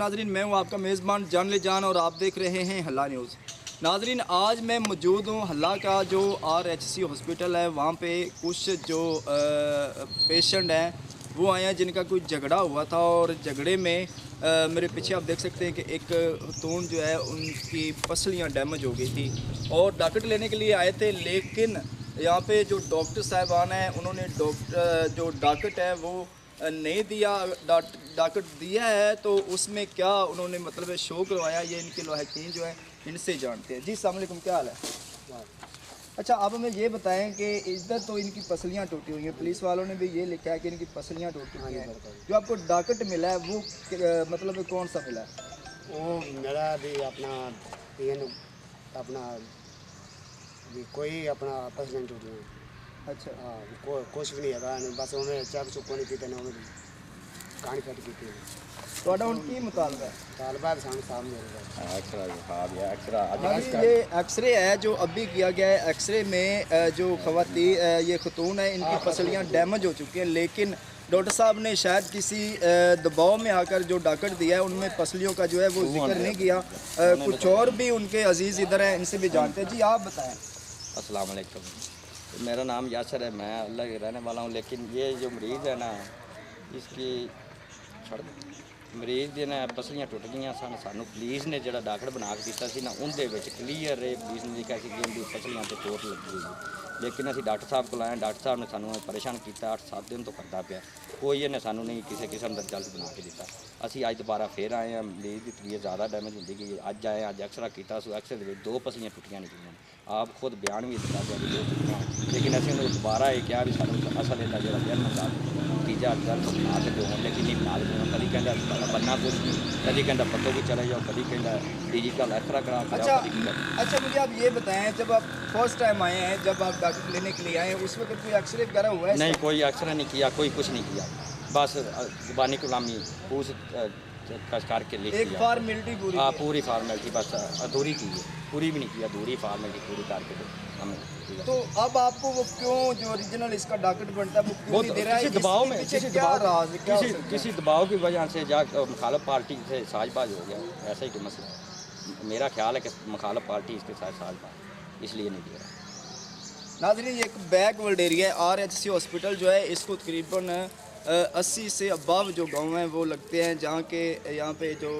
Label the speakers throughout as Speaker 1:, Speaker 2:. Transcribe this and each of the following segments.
Speaker 1: नाजरीन, मैं हूं आपका मेज़बान जान ले जान और आप देख रहे हैं हल्ला न्यूज़। नाजरीन, आज मैं मौजूद हूं हल्ला का जो RHC हॉस्पिटल है। वहां पे कुछ जो पेशेंट हैं वो आए हैं जिनका कोई झगड़ा हुआ था, और झगड़े में मेरे पीछे आप देख सकते हैं कि एक खतून जो है उनकी पसलियाँ डैमेज हो गई थी और डॉक्टर लेने के लिए आए थे। लेकिन यहाँ पे जो डॉक्टर साहबान हैं उन्होंने जो डॉक्टर है वो नहीं दिया। डॉक्टर दिया है तो उसमें क्या उन्होंने मतलब शो करवाया, ये इनके लाहिकीन जो है इनसे जानते हैं। जी अस्सलाम वालेकुम, क्या हाल है? अच्छा, आप हमें ये बताएं कि इधर तो इनकी पसलियाँ टूटी हुई हैं, पुलिस वालों ने भी ये लिखा है कि इनकी पसलियाँ टूटी हुई हैं। जो आपको डॉक्टर मिला है वो मतलब कौन सा मिला है?
Speaker 2: वो मेरा भी अपना पेन अपना भी कोई अपना पसलियाँ टूटी हैं।
Speaker 1: अच्छा,
Speaker 2: हाँ, कुछ भी नहीं है, बस उन्हें चक चुप नहीं पीते उन्हें कहानी फट की थी।
Speaker 1: थोड़ा उनकी मुतालबा है
Speaker 2: तालबा सामने
Speaker 1: ये एक्सरे है जो अभी किया गया है। एक्सरे में जो ये खतून है इनकी पसलियाँ डैमेज हो चुकी हैं, लेकिन डॉक्टर साहब ने शायद किसी दबाव में आकर जो डॉक्टर दिया है उनमें पसलियों का जो है वो जिक्र नहीं किया। कुछ और भी उनके अजीज़ इधर हैं, इनसे भी जानते हैं। जी आप बताएं।
Speaker 3: अस्सलाम वालेकुम, मेरा नाम यासर है, मैं अल्लाह के रहने वाला हूँ। लेकिन ये जो मरीज़ है ना, इसकी मरीज़ दी ना पसलियाँ टुट गई सन। सानू पुलिस ने जो डॉक्टर बना के दिता सी ना उनके क्लीयर है, पुलिस ने लिखा कि इनकी पसलियाँ से चोट लगी हुई। लेकिन असी डॉक्टर साहब को आए, डॉक्टर साहब ने सानू परेशान किया। 8-7 दिन तो करता पाया, कोई इन्हें सानू नहीं किसी किस्म का रिजल्ट बना के दिता। असी अज दोबारा फिर आए हैं, मरीज़ की तबीयत ज़्यादा डैमेज होती गई। अज आए, अज एक्सरा किया, एक्सरे के 2 पसलियाँ टुटियाँ निकलियां। आप खुद बयान भी दिता कि 2 टुटियां, लेकिन असीं दोबारा ये क्या भी सानू असल इहदा जो जन्म का तीजा रिजल्ट बना के दो, लेकिन नहीं बना के दो। कभी कहता बनना कुछ नहीं, कभी कहता पत्तों भी चले जाओ, कभी कहता डिजिटल एक्सरा करा के
Speaker 1: अच्छा,
Speaker 3: जाओ।
Speaker 1: अच्छा मुझे आप ये बताएं, जब आप फर्स्ट टाइम आए हैं, जब आप डॉक्टर लेने के लिए आए हैं, उस वक्त कोई एक्सरे वगैरह हुआ है?
Speaker 3: नहीं, कोई एक्सरे नहीं किया, कोई कुछ नहीं किया, बस ज़बानी गुलामी पूछ करके लिख
Speaker 1: एक फॉर्मेलिटी पूरी।
Speaker 3: हाँ, पूरी फॉर्मेलिटी बस अधूरी की है, पूरी भी नहीं की, अधूरी फॉर्मेलिटी पूरी करके हमें।
Speaker 1: तो अब आपको वो क्यों जो ओरिजिनल इसका डॉक्यूमेंट बनता है वो क्यों नहीं दे रहा है?
Speaker 3: किसी दबाव में, किसी दबाव की वजह से जा मुखालफ पार्टी से साजबाज हो गया, ऐसा ही कोई मसला। मेरा ख्याल है कि मुखालफ पार्टी इसके साथ साजबाज इसलिए नहीं दे रहा।
Speaker 1: नाज़रीन, ये एक बैक वर्ल्ड एरिया है। RHC हॉस्पिटल जो है इसको तकरीबन 80 से अबाव जो गाँव हैं वो लगते हैं, जहाँ के यहाँ पे जो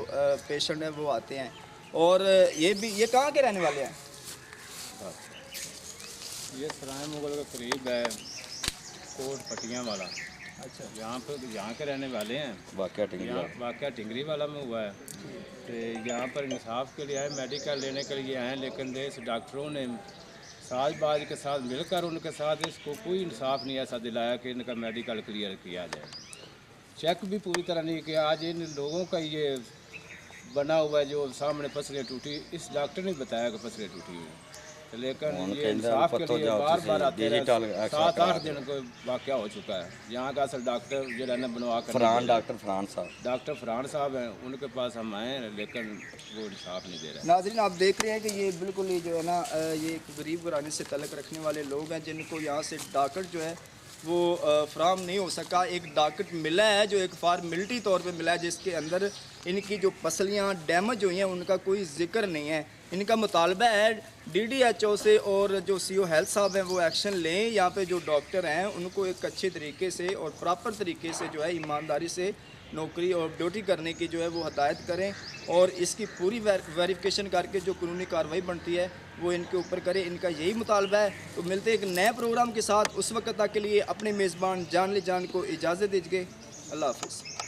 Speaker 1: पेशेंट हैं वो आते हैं। और ये कहाँ के रहने वाले हैं?
Speaker 4: ये सराय मुगल के करीब है, कोट पटियाँ वाला।
Speaker 1: अच्छा,
Speaker 4: यहाँ के रहने वाले हैं। वाक़या टिंगरी वाला में हुआ है। तो यहाँ पर इंसाफ के लिए आए, मेडिकल लेने के लिए आए, लेकिन इस डॉक्टरों ने साजबाज के साथ मिलकर उनके साथ इसको कोई इंसाफ नहीं ऐसा दिलाया कि इनका मेडिकल क्लियर किया जाए। चेक भी पूरी तरह नहीं किया। आज इन लोगों का ये बना हुआ है जो सामने पसलियाँ टूटी, इस डॉक्टर ने बताया कि पसलियाँ टूटी हुई, लेकिन ये इंसाफ के लिए बार बार आते रहे। 7-8 दिन को वाक़या हो चुका है। यहाँ का असल डॉक्टर जो है ना बनवा कर डॉक्टर फरहान साहब हैं, उनके पास हम आए हैं, लेकिन वो इंसाफ नहीं दे रहे।
Speaker 1: नाज़रीन, आप देख रहे हैं कि ये बिल्कुल ही जो है ना ये एक गरीब घराने से तल्लुक़ रखने वाले लोग हैं जिनको यहाँ से डॉक्टर जो है वो फ्राहम नहीं हो सका। एक डॉक्टर मिला है जो एक फॉर्मेलिटी तौर पे मिला है, जिसके अंदर इनकी जो पसलियाँ डैमेज हुई हैं उनका कोई जिक्र नहीं है। इनका मुतालबा है DDHO से और जो CO हेल्थ साहब हैं वो एक्शन लें। यहाँ पे जो डॉक्टर हैं उनको एक अच्छे तरीके से और प्रॉपर तरीके से जो है ईमानदारी से नौकरी और ड्यूटी करने की जो है वो हदायत करें, और इसकी पूरी वेरिफिकेशन करके जो कानूनी कार्रवाई बनती है वो इनके ऊपर करें। इनका यही मुतालबा है। तो मिलते हैं एक नए प्रोग्राम के साथ, उस वक्त तक के लिए अपने मेज़बान जान ले जान को इजाज़त दीजिए। अल्लाह हाफ़िज़।